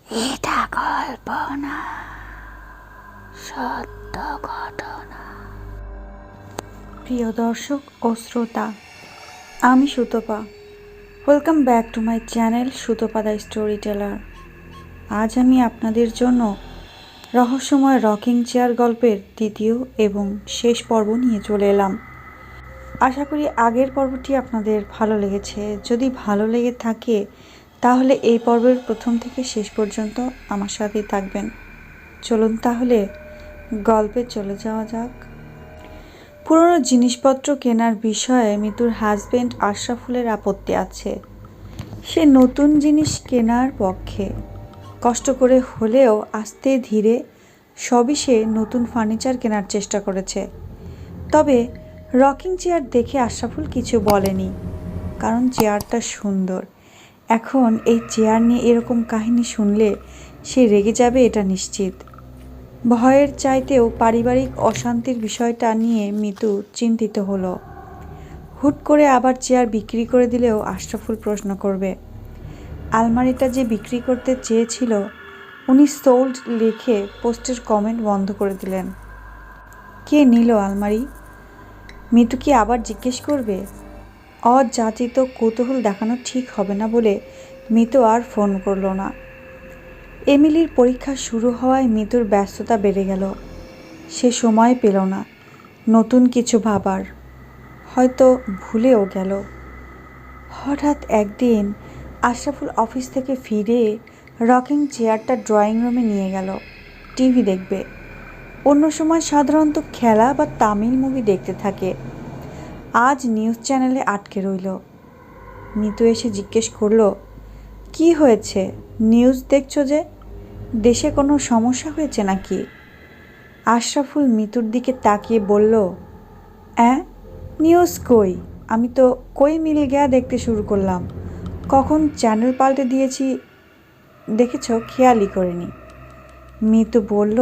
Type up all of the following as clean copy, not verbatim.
এটা গল্প না, সত্য ঘটনা। প্রিয় দর্শক ও শ্রোতা, আমি Sutapa. Welcome back to my channel Sutapa the storyteller. আজ আমি আপনাদের জন্য রহস্যময় রকিং চেয়ার গল্পের দ্বিতীয় এবং শেষ পর্ব নিয়ে চলে এলাম। আশা করি আগের পর্বটি আপনাদের ভালো লেগেছে। যদি ভালো লেগে থাকে তাহলে এই পর্বের প্রথম থেকে শেষ পর্যন্ত আমার সাথেই থাকবেন। চলুন তাহলে গল্পে চলে যাওয়া যাক। পুরনো জিনিসপত্র কেনার বিষয়ে মিতুর হাজবেন্ড আশরাফুলের আপত্তি আছে। সে নতুন জিনিস কেনার পক্ষে। কষ্ট করে হলেও আস্তে ধীরে সবই সে নতুন ফার্নিচার কেনার চেষ্টা করেছে। তবে রকিং চেয়ার দেখে আশরাফুল কিছু বলেনি, কারণ চেয়ারটা সুন্দর। এখন এই চেয়ার নিয়ে এরকম কাহিনী শুনলে সে রেগে যাবে, এটা নিশ্চিত। ভয়ের চাইতেও পারিবারিক অশান্তির বিষয়টা নিয়ে মিতু চিন্তিত হলো। হুট করে আবার চেয়ার বিক্রি করে দিলেও আশরাফুল প্রশ্ন করবে। আলমারিটা যে বিক্রি করতে চেয়েছিল, উনি সোল্ড লিখে পোস্টের কমেন্ট বন্ধ করে দিলেন। কে নিল আলমারি? মিতু কি আবার জিজ্ঞেস করবে? অযাচিত কৌতূহল দেখানো ঠিক হবে না বলে মিতু আর ফোন করল না। এমিলির পরীক্ষা শুরু হওয়ায় মিতুর ব্যস্ততা বেড়ে গেল। সে সময় পেল না নতুন কিছু ভাবার, হয়তো ভুলেও গেল। হঠাৎ একদিন আশরাফুল অফিস থেকে ফিরে রকিং চেয়ারটা ড্রয়িং রুমে নিয়ে গেল। টিভি দেখবে। অন্য সময় সাধারণত খেলা বা তামিল মুভি দেখতে থাকে। আজ নিউজ চ্যানেলে আটকে রইল। মিতু এসে জিজ্ঞেস করলো, কি হয়েছে? নিউজ দেখছো যে? দেশে কোনো সমস্যা হয়েছে নাকি? আশরাফুল মিতুর দিকে তাকিয়ে বলল, নিউজ কই? আমি তো কই মিল গয়া দেখতে শুরু করলাম। কখন চ্যানেল পাল্টে দিয়েছি দেখেছ? খেয়ালই করিনি। মিতু বলল,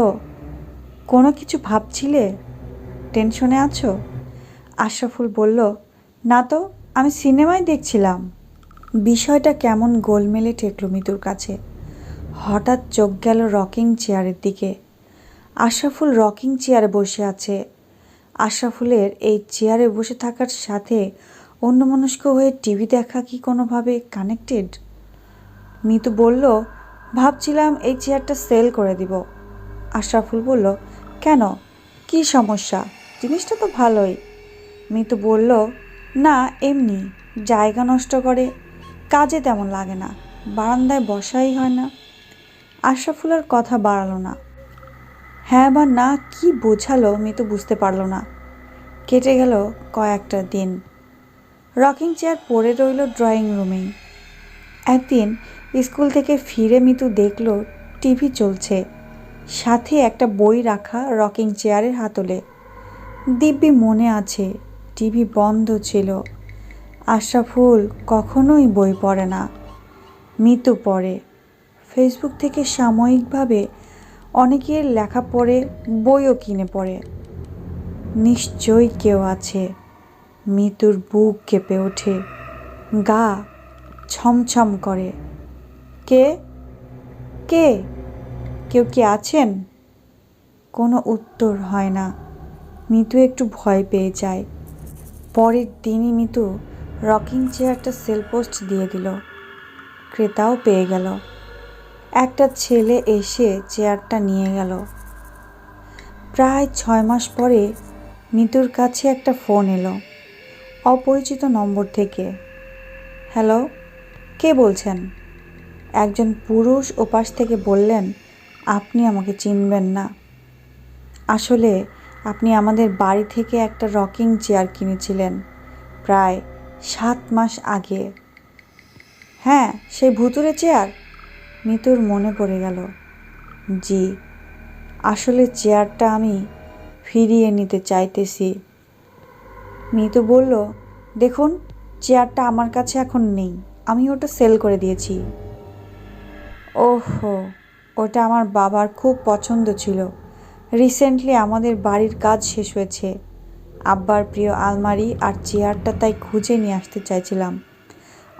কোনো কিছু ভাবছিলে? টেনশনে আছো? আশরাফুল বলল, না তো, আমি সিনেমাই দেখছিলাম। বিষয়টা কেমন গোলমেলে ঠেকল মিতুর কাছে। হঠাৎ চোখ গেল রকিং চেয়ারের দিকে। আশরাফুল রকিং চেয়ারে বসে আছে। আশরাফুলের এই চেয়ারে বসে থাকার সাথে অন্যমনস্ক হয়ে টিভি দেখা কি কোনোভাবে কানেক্টেড? মিতু বলল, ভাবছিলাম এই চেয়ারটা সেল করে দিব। আশরাফুল বলল, কেন, কি সমস্যা? জিনিসটা তো ভালোই। মিতু বলল, না এমনি, জায়গা নষ্ট করে, কাজে তেমন লাগে না, বারান্দায় বসাই হয় না। আশরাফুল আর কথা বাড়ালো না। হ্যাঁ বা না কি বোঝালো মিতু বুঝতে পারল না। কেটে গেল কয়েকটা দিন। রকিং চেয়ার পড়ে রইল ড্রয়িং রুমেই। একদিন স্কুল থেকে ফিরে মিতু দেখল টিভি চলছে, সাথে একটা বই রাখা রকিং চেয়ারের হাতলে। দিব্যি মনে আছে টিভি বন্ধ ছিল। আশরাফুল কখনোই বই পড়ে না, মিতু পড়ে। ফেসবুক থেকে সাময়িকভাবে অনেকের লেখা পড়ে, বইও কিনে পড়ে। নিশ্চয়ই কেউ আছে। মিতুর বুক কেঁপে ওঠে, গা ছমছম করে। কে কে কেউ কি আছেন? কোনো উত্তর হয় না। মিতু একটু ভয় পেয়ে যায়। পরের দিনই মিতু রকিং চেয়ারটা সেল পোস্ট দিয়ে দিল। ক্রেতাও পেয়ে গেল। একটা ছেলে এসে চেয়ারটা নিয়ে গেল। প্রায় 6 মাস পরে মিতুর কাছে একটা ফোন এলো, অপরিচিত নম্বর থেকে। হ্যালো, কে বলছেন? একজন পুরুষ ওপাশ থেকে বললেন, আপনি আমাকে চিনবেন না। আসলে আপনি আমাদের বাড়ি থেকে একটা রকিং চেয়ার কিনেছিলেন প্রায় 7 মাস আগে। হ্যাঁ, সেই ভুতুড়ে চেয়ার। মিতুর মনে পড়ে গেল। জি, আসলে চেয়ারটা আমি ফিরিয়ে নিতে চাইতেছি। মিতু বলল, দেখুন, চেয়ারটা আমার কাছে এখন নেই, আমি ওটা সেল করে দিয়েছি। ওহো, ওটা আমার বাবার খুব পছন্দ ছিল। রিসেন্টলি আমাদের বাড়ির কাজ শেষ হয়েছে। আব্বার প্রিয় আলমারি আর চেয়ারটা তাই খুঁজে নিয়ে আসতে চাইছিলাম।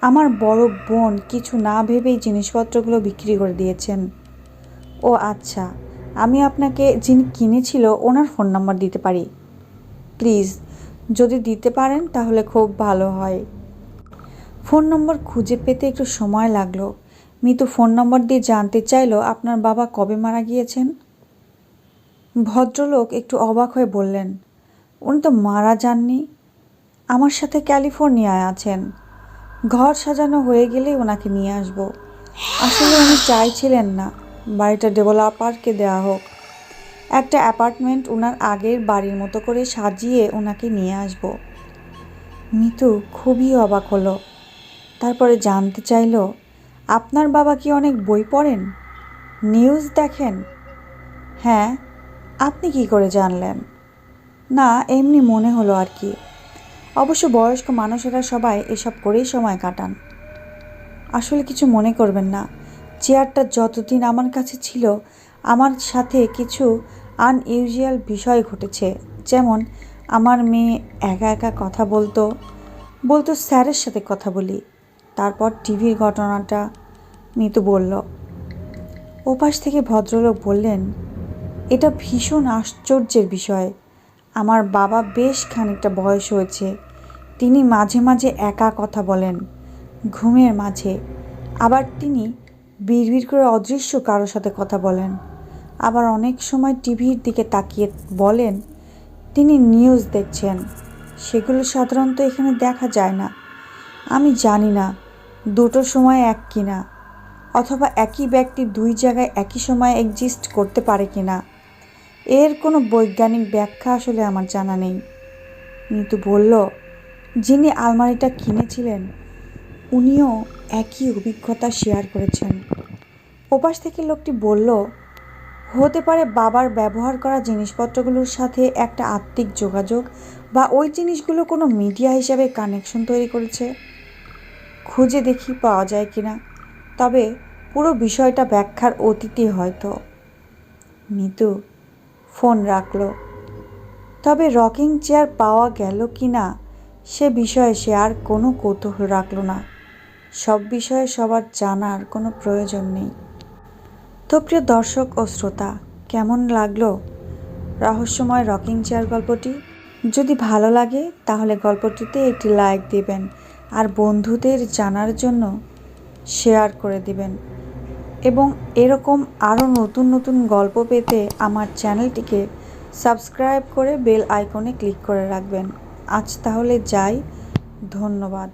আমার বড় বোন কিছু না ভেবেই জিনিসপত্রগুলো বিক্রি করে দিয়েছেন। ও আচ্ছা, আমি আপনাকে যিনি কিনেছিল ওনার ফোন নাম্বার দিতে পারি। প্লিজ, যদি দিতে পারেন তাহলে খুব ভালো হয়। ফোন নম্বর খুঁজে পেতে একটু সময় লাগলো। মিতু ফোন নম্বর দিয়ে জানতে চাইলো, আপনার বাবা কবে মারা গিয়েছেন? ভদ্রলোক একটু অবাক হয়ে বললেন, উনি তো মারা যাননি, আমার সাথে ক্যালিফোর্নিয়ায় আছেন। ঘর সাজানো হয়ে গেলেই ওনাকে নিয়ে আসব। আসলে উনি চাইছিলেন না বাড়িটা ডেভেলপারকে দেওয়া হোক। একটা অ্যাপার্টমেন্ট ওনার আগের বাড়ির মতো করে সাজিয়ে ওনাকে নিয়ে আসব। মিতু খুবই অবাক হলো। তারপরে জানতে চাইলো, আপনার বাবা কি অনেক বই পড়েন, নিউজ দেখেন? হ্যাঁ। আপনি কি করে জানলেন? না, এমনি মনে হলো আর কি। অবশ্য বয়স্ক মানুষেরা সবাই এসব করেই সময় কাটান। আসলে কিছু মনে করবেন না, চেয়ারটা যতদিন আমার কাছে ছিল আমার সাথে কিছু আনইউজুয়াল বিষয় ঘটেছে। যেমন আমার মেয়ে একা একা কথা বলতো বলতো স্যারের সাথে কথা বলি। তারপর টিভির ঘটনাটা মিতু বলল। ওপাশ থেকে ভদ্রলোক বললেন, এটা ভীষণ আশ্চর্যের বিষয়। আমার বাবা বেশ খানিকটা বয়স হয়েছে, তিনি মাঝে মাঝে একা কথা বলেন, ঘুমের মাঝে। আবার তিনি বিড়বিড় করে অদৃশ্য কারোর সাথে কথা বলেন। আবার অনেক সময় টিভির দিকে তাকিয়ে বলেন তিনি নিউজ দেখছেন। সেগুলো সাধারণত এখানে দেখা যায় না। আমি জানি না দুটো সময় এক কিনা, অথবা একই ব্যক্তি দুই জায়গায় একই সময় এক্সিস্ট করতে পারে কিনা। এর কোনো বৈজ্ঞানিক ব্যাখ্যা আসলে আমার জানা নেই। মিতু বলল, যিনি আলমারিটা কিনেছিলেন উনিও একই অভিজ্ঞতা শেয়ার করেছেন। ওপাশ থেকে লোকটি বলল, হতে পারে বাবার ব্যবহার করা জিনিসপত্রগুলোর সাথে একটা আত্মিক যোগাযোগ, বা ওই জিনিসগুলো কোনো মিডিয়া হিসাবে কানেকশন তৈরি করেছে। খুঁজে দেখি পাওয়া যায় কিনা, তবে পুরো বিষয়টা ব্যাখ্যার অতীতে হয়তো। মিতু ফোন রাখলো। তবে রকিং চেয়ার পাওয়া গেল কি না সে বিষয়ে সে আর কোনো কৌতূহল রাখল না। সব বিষয়ে সবার জানার কোনো প্রয়োজন নেই। তো প্রিয় দর্শক ও শ্রোতা, কেমন লাগলো রহস্যময় রকিং চেয়ার গল্পটি? যদি ভালো লাগে তাহলে গল্পটিতে একটি লাইক দিবেন আর বন্ধুদের জানার জন্য শেয়ার করে দিবেন, এবং এরকম আরও নতুন নতুন গল্প পেতে আমার চ্যানেলটিকে সাবস্ক্রাইব করে বেল আইকনে ক্লিক করে রাখবেন। আজ তাহলে যাই, ধন্যবাদ।